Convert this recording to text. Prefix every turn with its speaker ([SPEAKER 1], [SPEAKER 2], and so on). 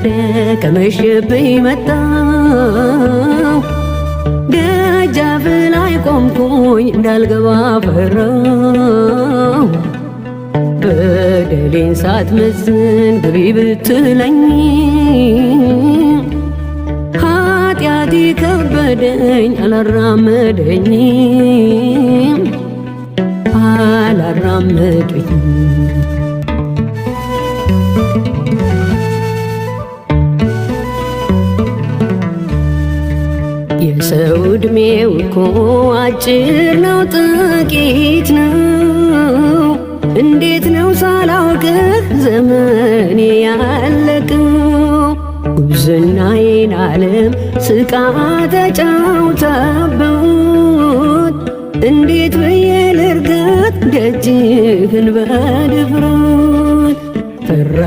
[SPEAKER 1] ረፈደ ከመሸብኝ መጣው ደጃፍ ላይ ቆምኩኝ እንዳልገባ ፈራው። በደሌን ሳትመዝን ግቢ ብትለኝ ኃጢአቴ ከበደኝ አላራመደኝም። የሰው ዕድሜው እኮ አጭር ነው ጥቂት ነው። እንዴት ነው ሳላውቅህ ዘመኔ ያለቀው? ጉብዝናዬን ዓለም ስቃ ተጫውታበት እንዴት ብዬ ልርገጥ ደጅህን በድፍረት ፈራ